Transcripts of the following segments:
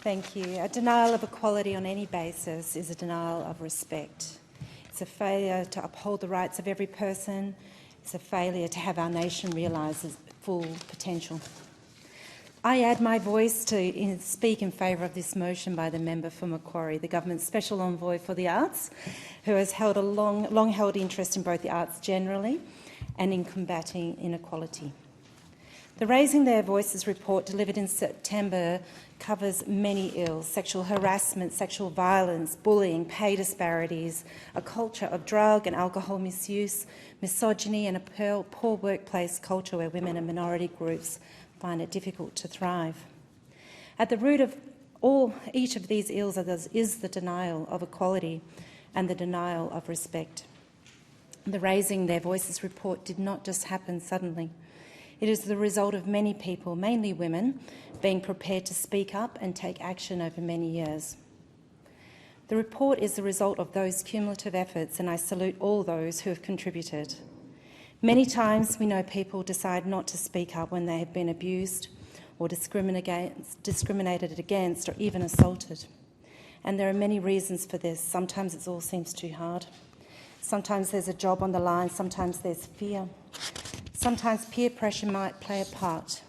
Thank you. A denial of equality on any basis is a denial of respect. It's a failure to uphold the rights of every person. It's a failure to have our nation realise its full potential. I add my voice to speak in favour of this motion by the member for Macquarie, the government's special envoy for the arts, who has held a long-held interest in both the arts generally and in combating inequality. The Raising Their Voices report delivered in September covers many ills: sexual harassment, sexual violence, bullying, pay disparities, a culture of drug and alcohol misuse, misogyny and a poor workplace culture where women and minority groups find it difficult to thrive. At the root of each of these ills is the denial of equality and the denial of respect. The Raising Their Voices report did not just happen suddenly. It is the result of many people, mainly women, being prepared to speak up and take action over many years. The report is the result of those cumulative efforts, and I salute all those who have contributed. Many times we know people decide not to speak up when they have been abused or discriminated against or even assaulted. And there are many reasons for this. Sometimes it all seems too hard. Sometimes there's a job on the line, sometimes there's fear. Sometimes peer pressure might play a part.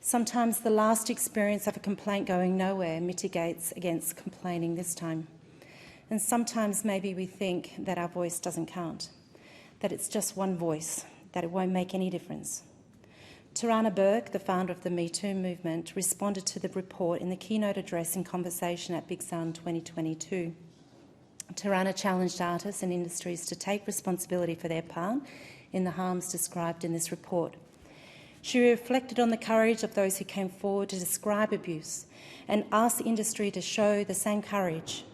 Sometimes the last experience of a complaint going nowhere mitigates against complaining this time. And sometimes maybe we think that our voice doesn't count, that it's just one voice, that it won't make any difference. Tarana Burke, the founder of the Me Too movement, responded to the report in the keynote address in conversation at Big Sound 2022. Tarana challenged artists and industries to take responsibility for their part in the harms described in this report. She reflected on the courage of those who came forward to describe abuse and asked the industry to show the same courage.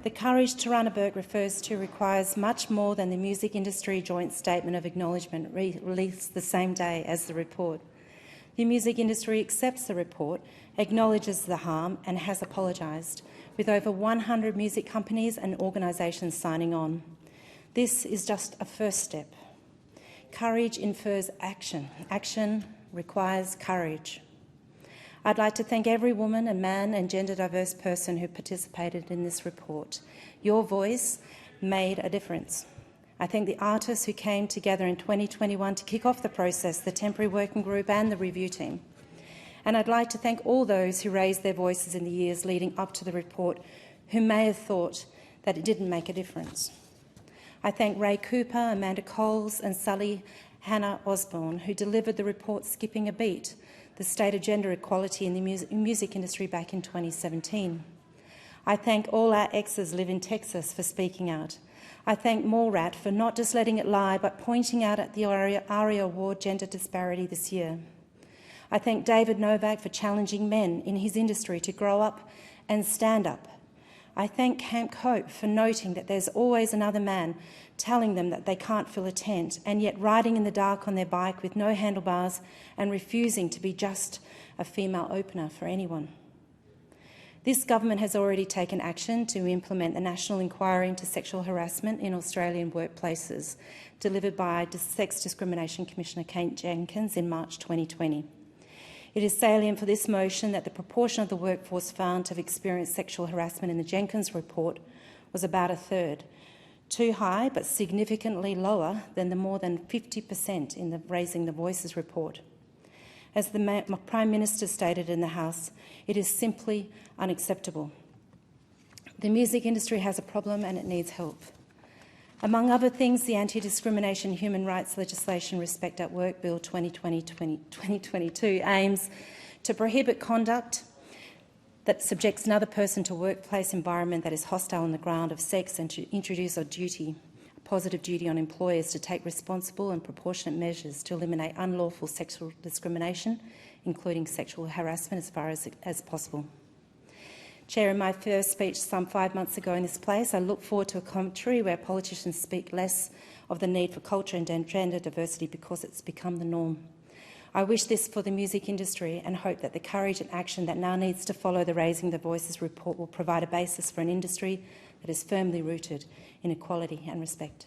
The courage Tarana Burke refers to requires much more than the music industry joint statement of acknowledgement released the same day as the report. The music industry accepts the report, acknowledges the harm and has apologised, with over 100 music companies and organisations signing on. This is just a first step. Courage infers action. Action requires courage. I'd like to thank every woman and man and gender diverse person who participated in this report. Your voice made a difference. I thank the artists who came together in 2021 to kick off the process, the temporary working group and the review team. And I'd like to thank all those who raised their voices in the years leading up to the report who may have thought that it didn't make a difference. I thank Ray Cooper, Amanda Coles and Sally Hannah Osborne, who delivered the report Skipping a Beat, the state of gender equality in the music industry back in 2017. I thank all our exes live in Texas for speaking out. I thank Morat for not just letting it lie, but pointing out at the ARIA Award gender disparity this year. I thank David Novak for challenging men in his industry to grow up and stand up. I thank Camp Cope for noting that there's always another man telling them that they can't fill a tent and yet riding in the dark on their bike with no handlebars and refusing to be just a female opener for anyone. This government has already taken action to implement the National Inquiry into Sexual Harassment in Australian Workplaces, delivered by Sex Discrimination Commissioner Kate Jenkins in March 2020. It is salient for this motion that the proportion of the workforce found to have experienced sexual harassment in the Jenkins report was about a third, too high but significantly lower than the more than 50% in the Raising the Voices report. As the Prime Minister stated in the House, it is simply unacceptable. The music industry has a problem and it needs help. Among other things, the Anti-Discrimination Human Rights Legislation Respect at Work Bill 2022 aims to prohibit conduct that subjects another person to a workplace environment that is hostile on the ground of sex and to introduce a positive duty on employers to take responsible and proportionate measures to eliminate unlawful sexual discrimination, including sexual harassment, as far as possible. Chair, in my first speech some 5 months ago in this place, I look forward to a commentary where politicians speak less of the need for culture and gender diversity because it's become the norm. I wish this for the music industry and hope that the courage and action that now needs to follow the Raising the Voices report will provide a basis for an industry that is firmly rooted in equality and respect.